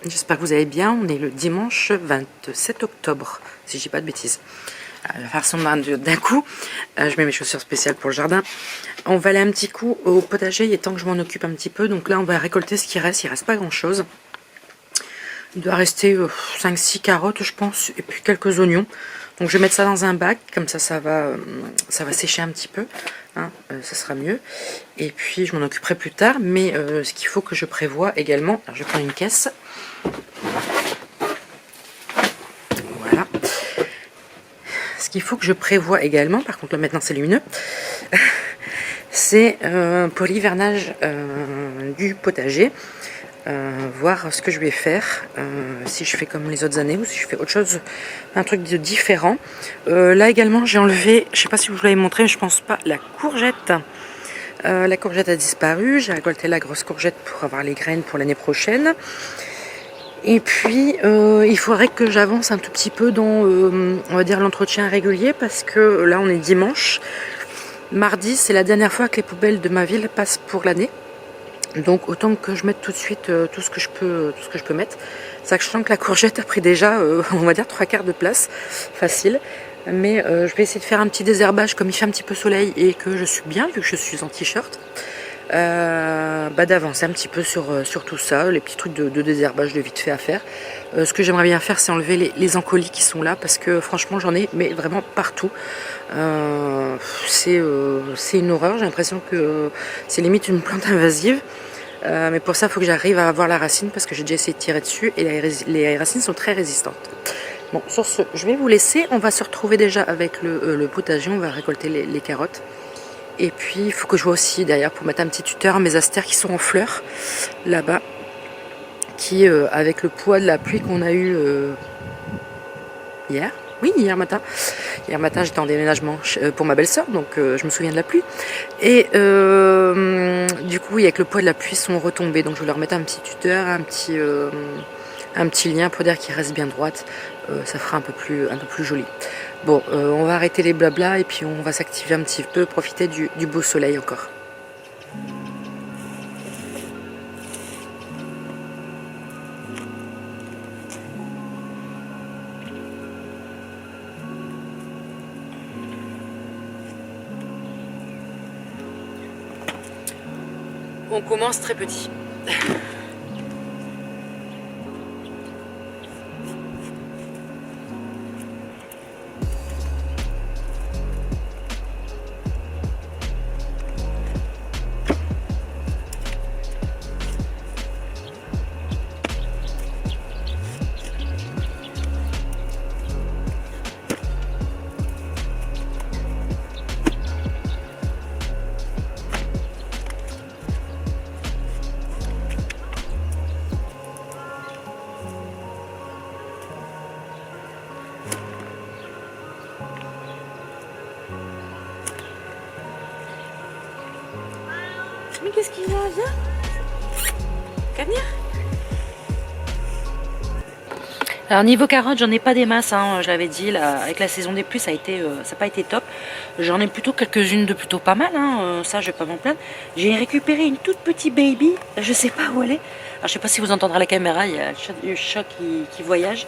J'espère que vous allez bien. On est le dimanche 27 octobre, si je dis pas de bêtises. La façon d'un coup, je mets mes chaussures spéciales pour le jardin. On va aller un petit coup au potager, il est temps que je m'en occupe un petit peu. Donc là, on va récolter ce qui reste. Il reste pas grand chose. Il doit rester 5-6 carottes, je pense, et puis quelques oignons. Donc je vais mettre ça dans un bac, comme ça va sécher un petit peu, hein, ça sera mieux. Et puis je m'en occuperai plus tard, mais ce qu'il faut que je prévoie également, alors je prends une caisse. Voilà. Ce qu'il faut que je prévois également, par contre là maintenant c'est lumineux, c'est pour l'hivernage du potager. Voir ce que je vais faire, si je fais comme les autres années ou si je fais autre chose, un truc de différent. Là également j'ai enlevé, je sais pas si vous l'avez montré, mais je pense pas, la courgette. La courgette a disparu, j'ai récolté la grosse courgette pour avoir les graines pour l'année prochaine. Et puis il faudrait que j'avance un tout petit peu dans on va dire l'entretien régulier, parce que là on est dimanche. Mardi c'est la dernière fois que les poubelles de ma ville passent pour l'année. Donc autant que je mette tout de suite tout ce que je peux mettre. Sachant que la courgette a pris déjà on va dire 3/4 de place, facile. Mais je vais essayer de faire un petit désherbage comme il fait un petit peu soleil et que je suis bien vu que je suis en t-shirt. D'avancer un petit peu sur tout ça, les petits trucs de désherbage de vite fait à faire. Ce que j'aimerais bien faire, c'est enlever les encolis qui sont là, parce que franchement j'en ai mais vraiment partout. C'est une horreur, j'ai l'impression que c'est limite une plante invasive. Mais pour ça il faut que j'arrive à avoir la racine, parce que j'ai déjà essayé de tirer dessus et les racines sont très résistantes. Bon, sur ce, je vais vous laisser, on va se retrouver déjà avec le potager, on va récolter les carottes. Et puis il faut que je vois aussi derrière pour mettre un petit tuteur à mes astères qui sont en fleurs là-bas, qui avec le poids de la pluie qu'on a eu hier. Oui, hier matin j'étais en déménagement pour ma belle-sœur, donc je me souviens de la pluie. Et du coup, oui, avec le poids de la pluie, ils sont retombés. Donc je vais leur mettre un petit tuteur, un petit lien pour dire qu'ils restent bien droite. Ça fera un peu plus joli. Bon, on va arrêter les blablas et puis on va s'activer un petit peu, profiter du beau soleil encore. On commence très petit. Mais qu'est-ce qu'il y a? Viens. Qu'à venir. Alors niveau carottes, j'en ai pas des masses, hein, je l'avais dit, là, avec la saison des pluies, ça n'a pas été top. J'en ai plutôt quelques-unes de plutôt pas mal, hein, ça je vais pas m'en plaindre. J'ai récupéré une toute petite baby, je sais pas où elle est. Alors je sais pas si vous entendrez à la caméra, il y a le chat qui voyage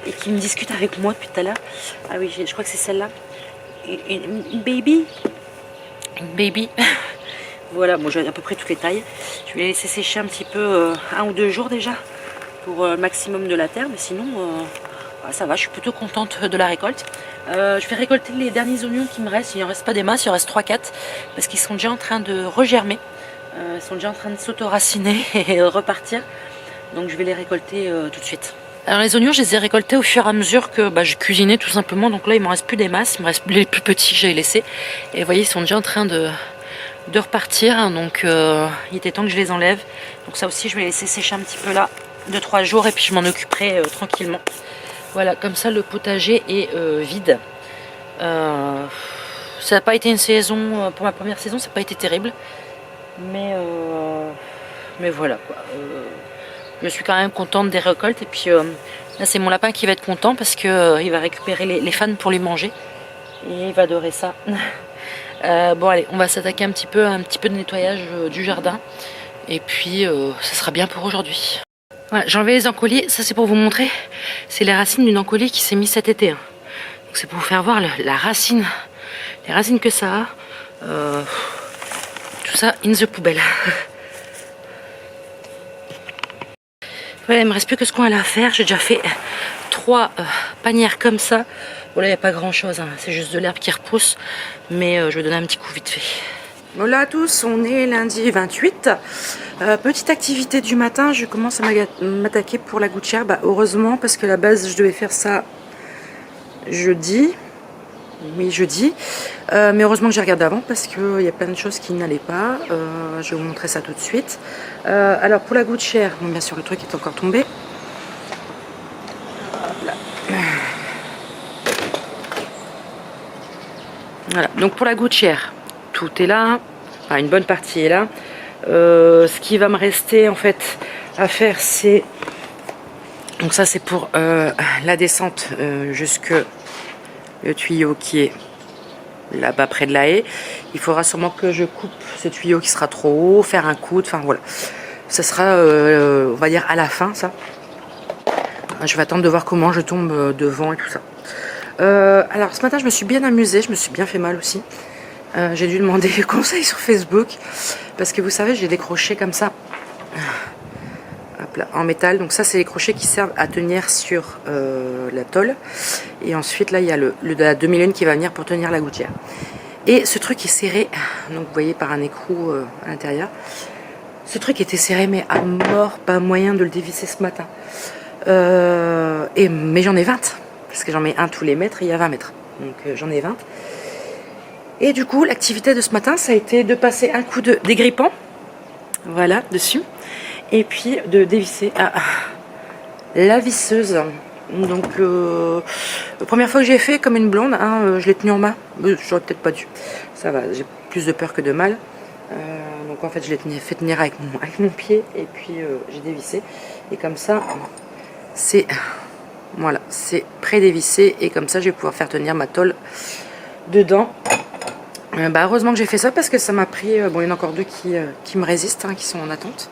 et qui me discute avec moi depuis tout à l'heure. Ah oui, je crois que c'est celle-là. Une baby. Une baby. Voilà, bon, j'ai à peu près toutes les tailles. Je vais les laisser sécher un petit peu, 1 ou 2 jours déjà, pour le maximum de la terre, mais sinon ça va, je suis plutôt contente de la récolte. Je vais récolter les derniers oignons qui me restent. Il n'en reste pas des masses, il en reste 3-4 parce qu'ils sont déjà en train de regermer, ils sont déjà en train de s'auto-raciner et repartir, donc je vais les récolter tout de suite. Alors les oignons, je les ai récoltés au fur et à mesure que je cuisinais tout simplement, donc là il me reste plus des masses, il me reste les plus petits que j'ai laissés, et vous voyez ils sont déjà en train de repartir, hein, donc il était temps que je les enlève. Donc ça aussi je vais les laisser sécher un petit peu là 2-3 jours et puis je m'en occuperai tranquillement. Voilà, comme ça le potager est vide. Ça n'a pas été une saison, pour ma première saison ça n'a pas été terrible, mais voilà quoi. Je suis quand même contente des récoltes, et puis là c'est mon lapin qui va être content parce que il va récupérer les fans pour lui manger et il va adorer ça. Bon allez, on va s'attaquer un petit peu de nettoyage du jardin, et puis ça sera bien pour aujourd'hui. Voilà, j'ai enlevé les encolliers, ça c'est pour vous montrer. C'est les racines d'une encollier qui s'est mise cet été. Hein. Donc c'est pour vous faire voir la racine, les racines que ça a. Tout ça in the poubelle. Voilà, il me reste plus que ce qu'on a à faire. J'ai déjà fait 3 panières comme ça. Bon là il n'y a pas grand chose, hein. C'est juste de l'herbe qui repousse. Mais je vais donner un petit coup vite fait. Voilà à tous, on est lundi 28. Petite activité du matin, je commence à m'attaquer pour la gouttière. Bah, heureusement, parce que à la base je devais faire ça jeudi. Oui, jeudi. Mais heureusement que j'ai regardé avant parce qu'il y a plein de choses qui n'allaient pas. Je vais vous montrer ça tout de suite. Alors pour la gouttière, bon, bien sûr le truc est encore tombé. Voilà, donc pour la gouttière, tout est là. Enfin, une bonne partie est là. Ce qui va me rester en fait à faire, c'est... Donc ça c'est pour la descente jusque le tuyau qui est là-bas près de la haie. Il faudra sûrement que je coupe ce tuyau qui sera trop haut, faire un coude, enfin voilà. Ça sera, on va dire, à la fin, ça. Je vais attendre de voir comment je tombe devant et tout ça. Alors ce matin, je me suis bien amusée, je me suis bien fait mal aussi. J'ai dû demander conseil sur Facebook, parce que vous savez, j'ai des crochets comme ça. Hop là, en métal, donc ça c'est les crochets qui servent à tenir sur la tôle, et ensuite là il y a la demi-lune qui va venir pour tenir la gouttière, et ce truc est serré, donc vous voyez par un écrou à l'intérieur. Ce truc était serré mais à mort, pas moyen de le dévisser ce matin, mais j'en ai 20 parce que j'en mets un tous les mètres et il y a 20 mètres, donc j'en ai 20, et du coup l'activité de ce matin ça a été de passer un coup de dégrippant, voilà, dessus, et puis de dévisser la visseuse. Donc la première fois que j'ai fait comme une blonde, hein, je l'ai tenue en main, j'aurais peut-être pas dû, ça va, j'ai plus de peur que de mal. Donc en fait je l'ai fait tenir avec mon pied, et puis j'ai dévissé, et comme ça c'est, voilà, c'est pré-dévissé, et comme ça je vais pouvoir faire tenir ma tôle dedans. Bah heureusement que j'ai fait ça, parce que ça m'a pris, bon il y en a encore 2 qui me résistent, hein, qui sont en attente.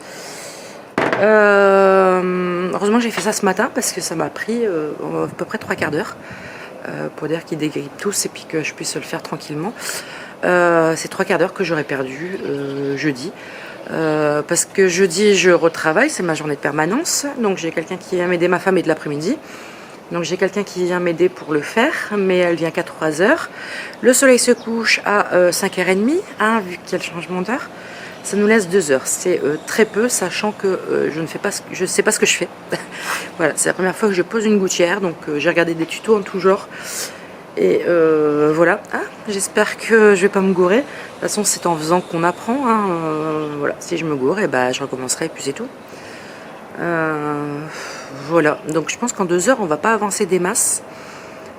Heureusement que j'ai fait ça ce matin, parce que ça m'a pris à peu près 3 quarts d'heure pour dire qu'ils dégrippent tous et puis que je puisse le faire tranquillement. C'est 3 quarts d'heure que j'aurais perdu jeudi, parce que jeudi je retravaille, c'est ma journée de permanence, donc j'ai quelqu'un qui vient m'aider, ma femme est de l'après-midi, donc j'ai quelqu'un qui vient m'aider pour le faire, mais elle vient qu'à 3 h. Le soleil se couche à 5h30, hein, vu qu'il y a le changement d'heure. Ça nous laisse 2 heures, c'est très peu, sachant que je ne sais pas ce que je fais. Voilà, c'est la première fois que je pose une gouttière, donc j'ai regardé des tutos en tout genre. Et voilà, ah, j'espère que je vais pas me gourer. De toute façon, c'est en faisant qu'on apprend. Hein. Voilà, si je me gourre, et bah, je recommencerai, et puis c'est tout. Voilà, donc je pense qu'en 2 heures, on va pas avancer des masses.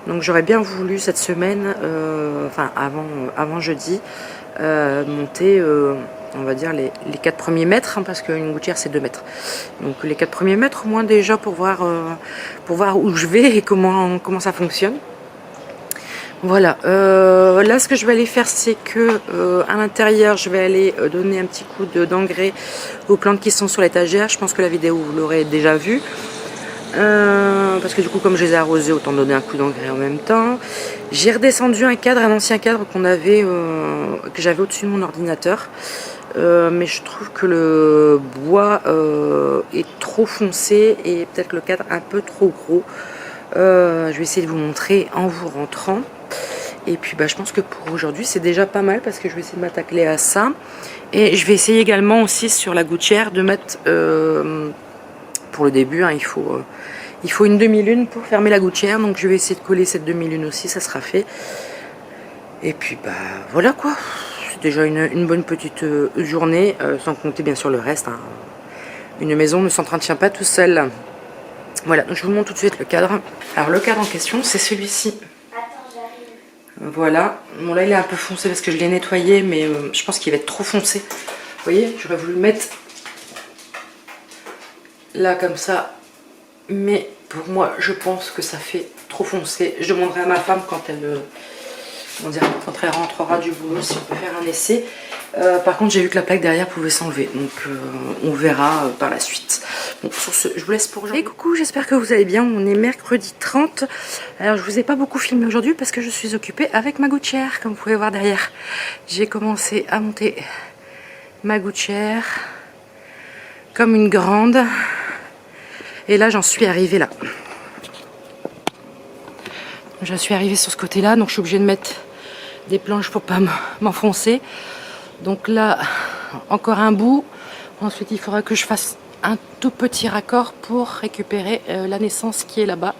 Donc j'aurais bien voulu cette semaine, enfin avant jeudi, monter... on va dire les 4 premiers mètres, hein, parce qu'une gouttière c'est 2 mètres. Donc les 4 premiers mètres au moins déjà pour voir où je vais et comment ça fonctionne. Voilà, là ce que je vais aller faire, c'est que à l'intérieur je vais aller donner un petit coup d'engrais aux plantes qui sont sur l'étagère. Je pense que la vidéo vous l'aurez déjà vue. Parce que du coup comme je les ai arrosés, autant donner un coup d'engrais en même temps. J'ai redescendu un ancien cadre que j'avais au-dessus de mon ordinateur. Mais je trouve que le bois est trop foncé et peut-être que le cadre un peu trop gros. Je vais essayer de vous montrer en vous rentrant. Et puis bah, je pense que pour aujourd'hui c'est déjà pas mal, parce que je vais essayer de m'attaquer à ça. Et je vais essayer également aussi sur la gouttière de mettre, pour le début, hein, il faut une demi-lune pour fermer la gouttière. Donc je vais essayer de coller cette demi-lune aussi, ça sera fait. Et puis bah voilà quoi. Déjà une bonne petite journée, sans compter bien sûr le reste, hein. Une maison ne s'entretient pas tout seul. Voilà, donc je vous montre tout de suite le cadre. Alors le cadre en question, c'est celui-ci. Voilà, bon là il est un peu foncé parce que je l'ai nettoyé, mais je pense qu'il va être trop foncé. Vous voyez, j'aurais voulu le mettre là comme ça, mais pour moi je pense que ça fait trop foncé. Je demanderai à ma femme quand elle rentrera du boulot si on peut faire un essai. Par contre j'ai vu que la plaque derrière pouvait s'enlever, donc on verra par la suite. Bon, sur ce, je vous laisse pour aujourd'hui. Et coucou, j'espère que vous allez bien. On est mercredi 30. Alors, je vous ai pas beaucoup filmé aujourd'hui parce que je suis occupée avec ma gouttière, comme vous pouvez voir derrière. J'ai commencé à monter ma gouttière comme une grande. Et là, j'en suis arrivée là. Je suis arrivée sur ce côté-là, donc je suis obligée de mettre des planches pour pas m'enfoncer. Donc là, encore un bout. Ensuite, il faudra que je fasse un tout petit raccord pour récupérer la naissance qui est là-bas.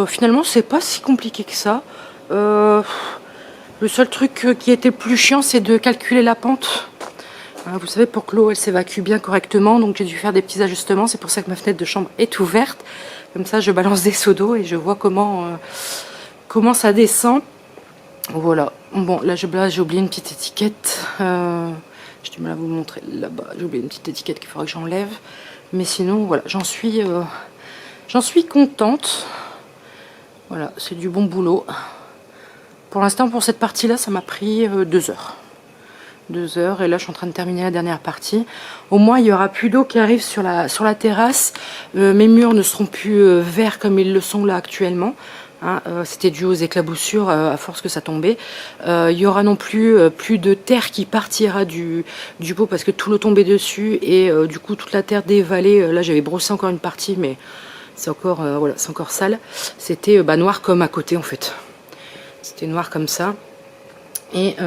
Finalement, c'est pas si compliqué que ça. Le seul truc qui était plus chiant, c'est de calculer la pente. Vous savez, pour que l'eau elle s'évacue bien correctement, donc j'ai dû faire des petits ajustements. C'est pour ça que ma fenêtre de chambre est ouverte. Comme ça, je balance des seaux d'eau et je vois comment ça descend. Voilà. Bon, là j'ai oublié une petite étiquette. J'ai du mal à vous montrer là-bas. J'ai oublié une petite étiquette qu'il faudra que j'enlève. Mais sinon, voilà, j'en suis contente. Voilà, c'est du bon boulot. Pour l'instant, pour cette partie-là, ça m'a pris 2 heures. 2 heures, et là je suis en train de terminer la dernière partie. Au moins il n'y aura plus d'eau qui arrive sur la terrasse. Mes murs ne seront plus verts comme ils le sont là actuellement. C'était dû aux éclaboussures à force que ça tombait. Il y aura non plus de terre qui partira du pot parce que tout l'eau tombait dessus et du coup toute la terre dévalée. Là j'avais brossé encore une partie, mais c'est encore voilà, c'est encore sale. C'était noir comme à côté en fait. C'était noir comme ça. Et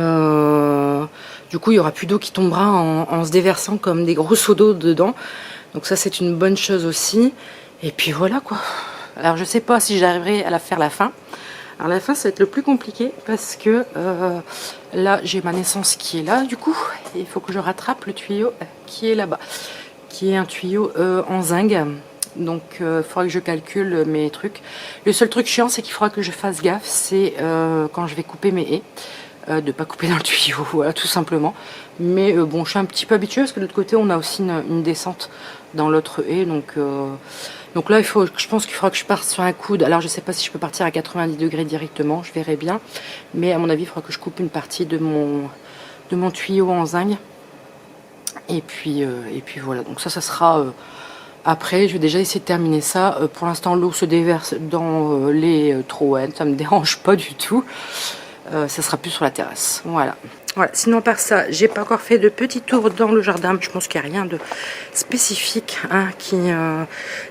du coup il n'y aura plus d'eau qui tombera en se déversant comme des gros seaux d'eau dedans. Donc ça c'est une bonne chose aussi. Et puis voilà quoi. Alors je sais pas si j'arriverai à la faire la fin. Alors la fin ça va être le plus compliqué parce que là j'ai ma naissance qui est là du coup. Et il faut que je rattrape le tuyau qui est là-bas. Qui est un tuyau en zinc. Donc il faudra que je calcule mes trucs. Le seul truc chiant c'est qu'il faudra que je fasse gaffe. C'est quand je vais couper mes haies. De ne pas couper dans le tuyau, voilà tout simplement. Mais bon, je suis un petit peu habituée parce que de l'autre côté on a aussi une descente dans l'autre haie, donc là je pense qu'il faudra que je parte sur un coude. Alors je sais pas si je peux partir à 90 degrés directement, je verrai bien, mais à mon avis il faudra que je coupe une partie de mon tuyau en zinc, et puis voilà. Donc ça sera après. Je vais déjà essayer de terminer ça. Pour l'instant l'eau se déverse dans les trouettes, ça me dérange pas du tout. Ça sera plus sur la terrasse. Voilà. Sinon, à part ça, j'ai pas encore fait de petit tour dans le jardin. Je pense qu'il n'y a rien de spécifique.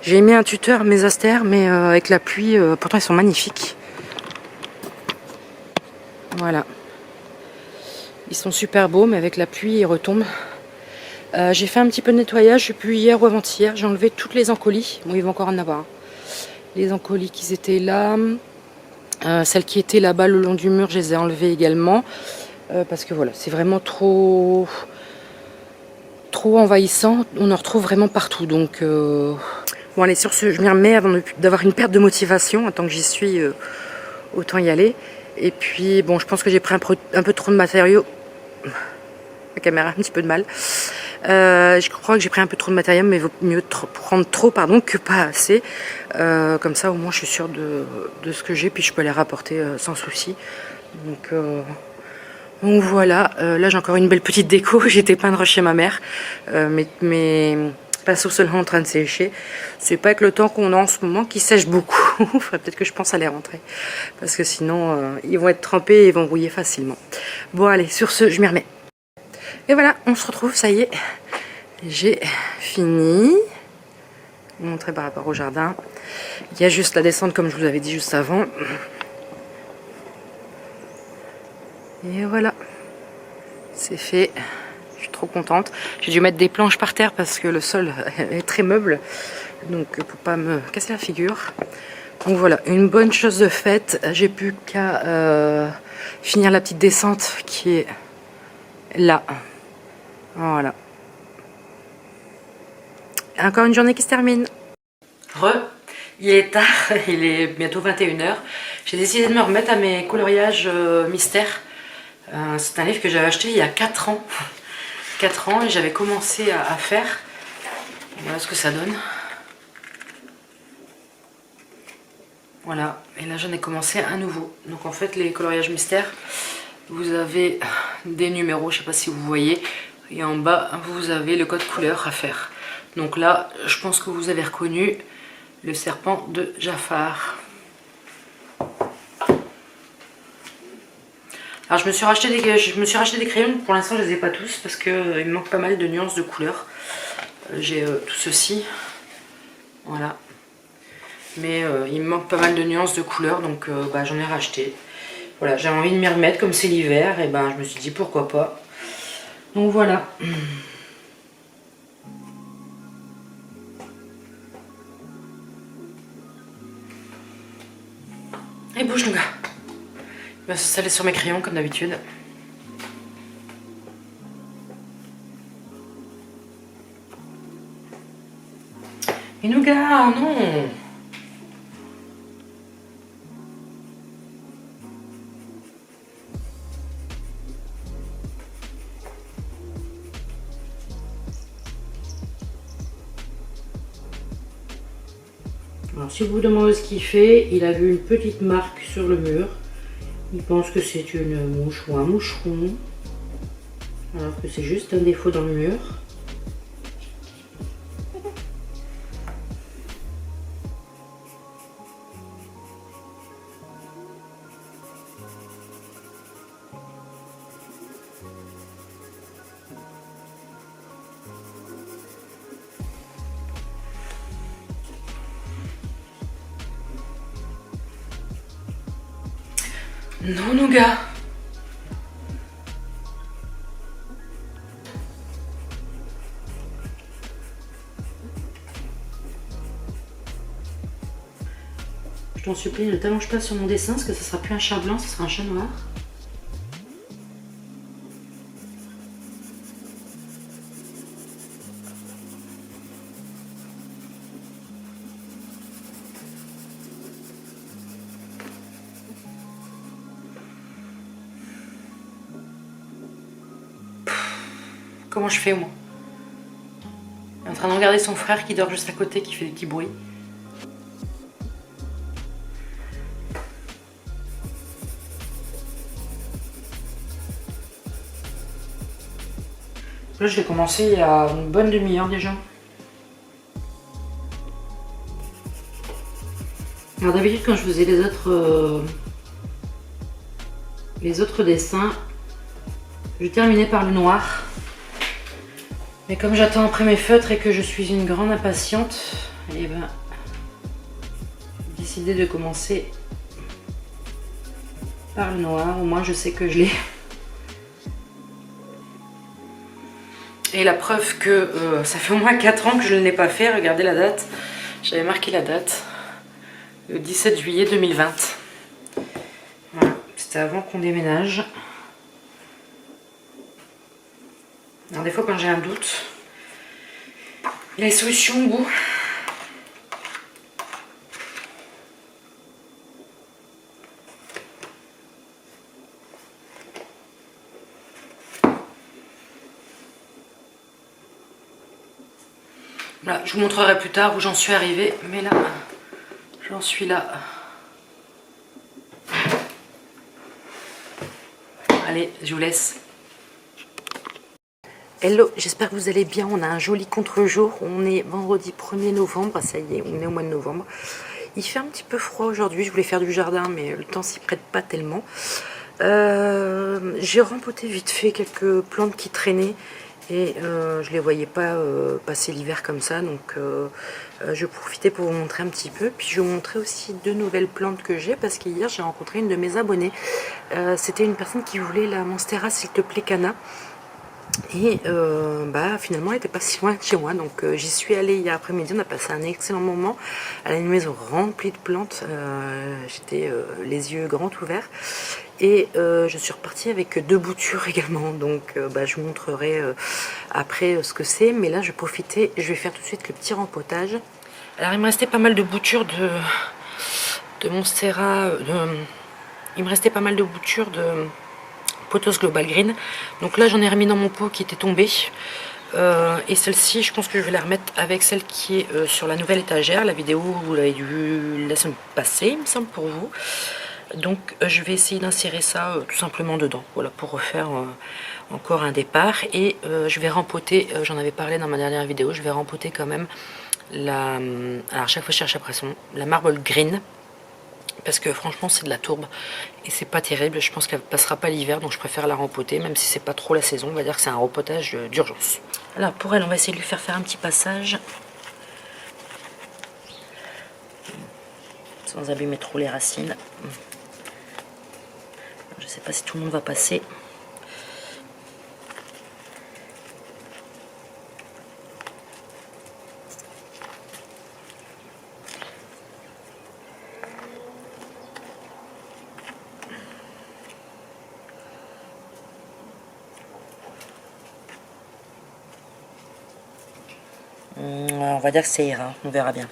J'ai mis un tuteur, mes astères, mais avec la pluie, pourtant ils sont magnifiques. Voilà. Ils sont super beaux, mais avec la pluie, ils retombent. J'ai fait un petit peu de nettoyage, je sais plus hier ou avant-hier. J'ai enlevé toutes les encolis. Bon, il va encore en avoir. Les encolis qui étaient là. Celles qui étaient là-bas le long du mur, je les ai enlevées également. Parce que voilà, c'est vraiment trop envahissant. On en retrouve vraiment partout. Donc, bon, allez, sur ce, je m'y remets avant d'avoir une perte de motivation. Tant que j'y suis, autant y aller. Et puis, bon, je pense que j'ai pris un peu trop de matériaux. La caméra a un petit peu de mal. Je crois que j'ai pris un peu trop de matériel, mais il vaut mieux prendre trop que pas assez. Comme ça, au moins, je suis sûre de ce que j'ai, puis je peux les rapporter sans souci. Donc voilà. Là, j'ai encore une belle petite déco. J'étais peindre chez ma mère. Mes pinceaux seulement en train de sécher. C'est pas avec le temps qu'on a en ce moment qui sèche beaucoup. Il faudrait peut-être que je pense à les rentrer. Parce que sinon, ils vont être trempés et ils vont rouiller facilement. Bon, allez, sur ce, je m'y remets. Et voilà, on se retrouve, ça y est, j'ai fini. Je vais vous montrer par rapport au jardin. Il y a juste la descente comme je vous avais dit juste avant. Et voilà, c'est fait. Je suis trop contente. J'ai dû mettre des planches par terre parce que le sol est très meuble. Donc pour pas me casser la figure. Donc voilà, une bonne chose de faite. J'ai plus qu'à finir la petite descente qui est là. Voilà. Encore une journée qui se termine. Il est tard, il est bientôt 21h. J'ai décidé de me remettre à mes coloriages mystères. C'est un livre que j'avais acheté il y a 4 ans. 4 ans et j'avais commencé à faire. Voilà ce que ça donne. Voilà, et là j'en ai commencé un nouveau. Donc en fait les coloriages mystères, vous avez des numéros, je ne sais pas si vous voyez. Et en bas, vous avez le code couleur à faire. Donc là, je pense que vous avez reconnu le serpent de Jafar. Alors je me suis racheté des crayons, pour l'instant je les ai pas tous parce qu'il me manque pas mal de nuances de couleurs. J'ai tout ceci, voilà. Mais il me manque pas mal de nuances de couleurs, donc bah, j'en ai racheté. Voilà, j'avais envie de m'y remettre comme c'est l'hiver, et ben je me suis dit pourquoi pas. Donc voilà. Et bouge le gars. Il va s'installer sur mes crayons comme d'habitude. Et Nougat, non! Alors si vous vous demandez ce qu'il fait, il a vu une petite marque sur le mur. Il pense que c'est une mouche ou un moucheron, alors que c'est juste un défaut dans le mur. Non, Nougat. Je t'en supplie, ne t'allonge pas sur mon dessin, parce que ce sera plus un chat blanc, ce sera un chat noir. Comment je fais, moi? Il est en train de regarder son frère qui dort juste à côté, qui fait des petits bruits. Là, je l'ai commencé il y a une bonne demi-heure déjà. Alors d'habitude, quand je faisais les autres dessins, je terminais par le noir. Mais comme j'attends après mes feutres et que je suis une grande impatiente, et ben, j'ai décidé de commencer par le noir. Au moins, je sais que je l'ai. Et la preuve que ça fait au moins 4 ans que je ne l'ai pas fait. Regardez la date. J'avais marqué la date. Le 17 juillet 2020. Voilà. C'était avant qu'on déménage. Alors des fois quand j'ai un doute, il y a les solutions au bout. Voilà, je vous montrerai plus tard où j'en suis arrivée, mais là, j'en suis là. Allez, je vous laisse. Hello, j'espère que vous allez bien. On a un joli contre-jour. On est vendredi 1er novembre. Ça y est, on est au mois de novembre. Il fait un petit peu froid aujourd'hui. Je voulais faire du jardin, mais le temps s'y prête pas tellement. J'ai rempoté vite fait quelques plantes qui traînaient. Et je les voyais pas passer l'hiver comme ça. Donc je profitais pour vous montrer un petit peu. Puis je vais vous montrer aussi 2 nouvelles plantes que j'ai. Parce qu'hier, j'ai rencontré une de mes abonnées. C'était une personne qui voulait la Monstera s'il te plaît Cana. Et bah, finalement elle n'était pas si loin de chez moi, donc j'y suis allée hier après-midi. On a passé un excellent moment. Elle a une maison remplie de plantes. J'étais les yeux grands ouverts, et je suis repartie avec 2 boutures également, donc bah, je vous montrerai après ce que c'est. Mais là je vais profiter, je vais faire tout de suite le petit rempotage. Alors il me restait pas mal de boutures de Monstera, il me restait pas mal de boutures de Pothos Global Green. Donc là j'en ai remis dans mon pot qui était tombé. Et celle-ci, je pense que je vais la remettre avec celle qui est sur la nouvelle étagère. La vidéo, vous l'avez vue la semaine passée, il me semble, pour vous. Donc je vais essayer d'insérer ça tout simplement dedans. Voilà, pour refaire encore un départ. Et je vais rempoter, j'en avais parlé dans ma dernière vidéo, je vais rempoter quand même la... Alors chaque fois je cherche après son nom, la Marble Green. Parce que franchement c'est de la tourbe et c'est pas terrible, je pense qu'elle passera pas l'hiver, donc je préfère la rempoter, même si c'est pas trop la saison, on va dire que c'est un repotage d'urgence. Alors pour elle on va essayer de lui faire un petit passage, sans abîmer trop les racines. Je sais pas si tout le monde va passer. On va dire que ça ira, on verra bien.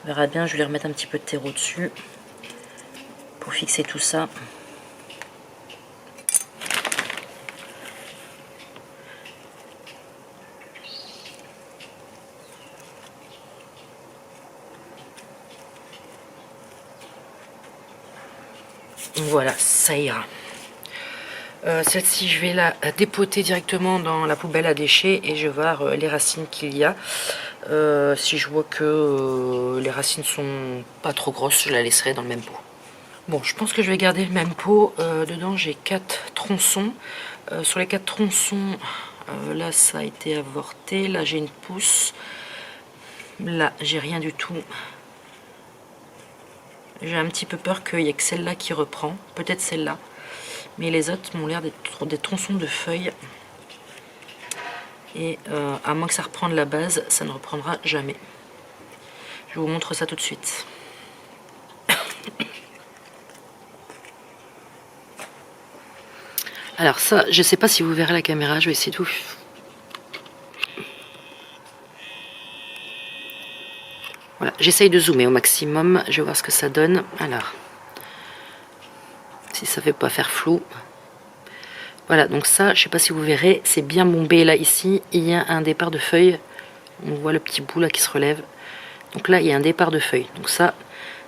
On verra bien, je vais lui remettre un petit peu de terreau dessus pour fixer tout ça. Voilà, ça ira. Celle-ci, je vais la dépoter directement dans la poubelle à déchets et je vais voir les racines qu'il y a. Si je vois que les racines sont pas trop grosses, je la laisserai dans le même pot. Bon, je pense que je vais garder le même pot. Dedans, j'ai 4 tronçons. Sur les 4 tronçons, là, ça a été avorté. Là, j'ai une pousse. Là, j'ai rien du tout. J'ai un petit peu peur qu'il n'y ait que celle-là qui reprend. Peut-être celle-là. Mais les autres m'ont l'air d'être des tronçons de feuilles. Et à moins que ça reprenne la base, ça ne reprendra jamais. Je vous montre ça tout de suite. Alors ça, je ne sais pas si vous verrez la caméra, je vais essayer de vous... Voilà, j'essaye de zoomer au maximum, je vais voir ce que ça donne. Alors, si ça ne fait pas faire flou. Voilà, donc ça, je ne sais pas si vous verrez, c'est bien bombé là, ici. Il y a un départ de feuilles. On voit le petit bout là qui se relève. Donc là, il y a un départ de feuilles. Donc ça,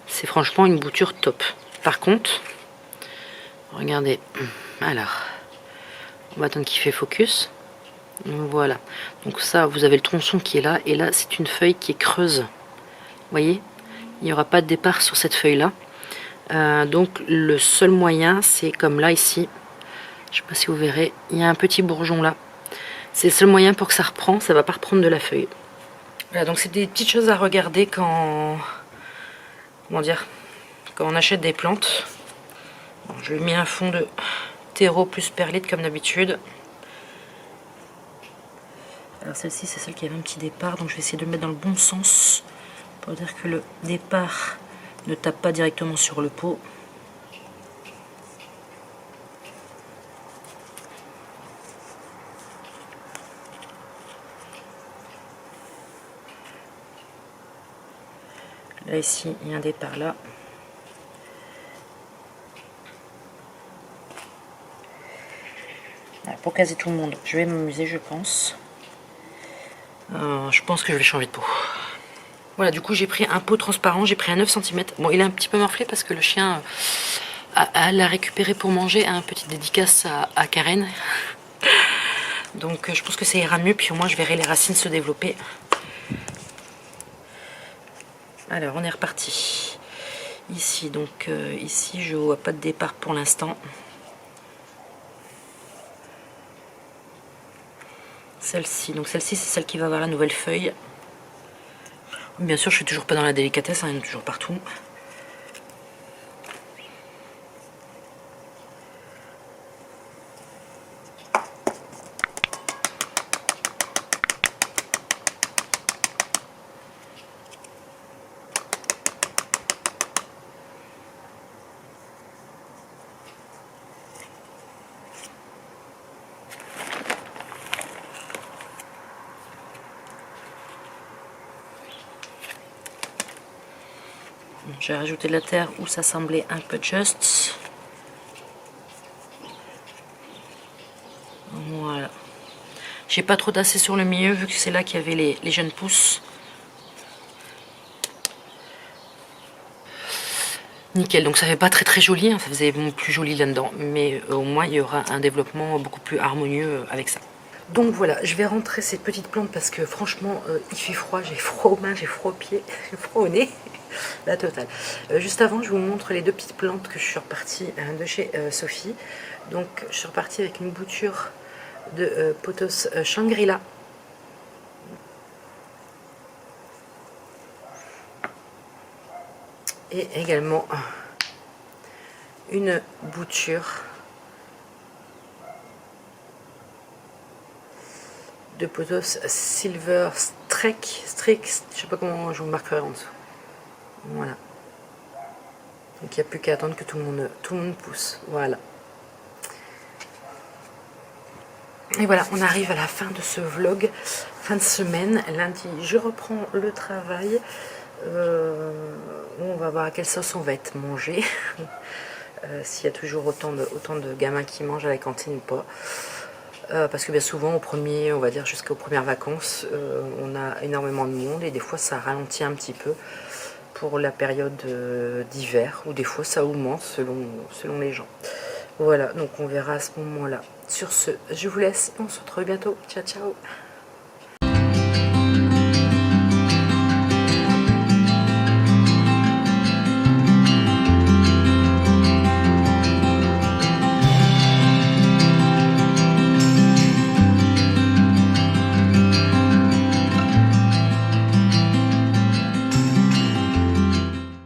c'est franchement une bouture top. Par contre, regardez, alors, on va attendre qu'il fait focus. Donc voilà, donc ça, vous avez le tronçon qui est là. Et là, c'est une feuille qui est creuse. Vous voyez, il n'y aura pas de départ sur cette feuille-là. Donc le seul moyen, c'est comme là, ici. Je ne sais pas si vous verrez, il y a un petit bourgeon là. C'est le seul moyen pour que ça reprend, ça ne va pas reprendre de la feuille. Voilà, donc c'est des petites choses à regarder quand... Comment dire? Quand on achète des plantes. Bon, je lui ai mis un fond de terreau plus perlite comme d'habitude. Alors celle-ci, c'est celle qui avait un petit départ, donc je vais essayer de le mettre dans le bon sens. Pour dire que le départ ne tape pas directement sur le pot. Là, ici, il y a un départ là. Voilà, pour caser tout le monde, je vais m'amuser, je pense. Je pense que je vais changer de pot. Voilà, du coup, j'ai pris un pot transparent, j'ai pris un 9 cm. Bon, il est un petit peu morflé parce que le chien l'a récupéré pour manger. Un petit dédicace à Karen. Donc, je pense que ça ira mieux. Puis au moins, je verrai les racines se développer. Alors, on est reparti. Ici, donc, ici, je vois pas de départ pour l'instant. Celle-ci, donc celle-ci, c'est celle qui va avoir la nouvelle feuille. Bien sûr, je suis toujours pas dans la délicatesse, hein, il y en a toujours partout. J'ai rajouté de la terre où ça semblait un peu juste. Voilà. J'ai pas trop tassé sur le milieu vu que c'est là qu'il y avait les jeunes pousses. nickel. Donc ça fait pas très très joli, hein, ça faisait plus joli là-dedans, mais au moins il y aura un développement beaucoup plus harmonieux avec ça. Donc voilà, je vais rentrer ces petites plantes parce que franchement, il fait froid, j'ai froid aux mains, j'ai froid aux pieds, j'ai froid au nez, la totale. Juste avant, je vous montre les deux petites plantes que je suis repartie de chez Sophie. Donc je suis repartie avec une bouture de pothos Shangri-La. Et également une bouture de pothos Silver Strix, je sais pas comment je vous marquerai en dessous. Voilà. Donc il n'y a plus qu'à attendre que tout le monde pousse. Voilà. Et voilà, on arrive à la fin de ce vlog, fin de semaine. Lundi, je reprends le travail. On va voir à quelle sauce on va être mangé. S'il y a toujours autant de gamins qui mangent à la cantine ou pas. Parce que bien souvent, on va dire jusqu'aux premières vacances, on a énormément de monde et des fois ça ralentit un petit peu pour la période d'hiver, ou des fois ça augmente selon les gens. Voilà, donc on verra à ce moment-là. Sur ce, je vous laisse et on se retrouve bientôt. Ciao, ciao!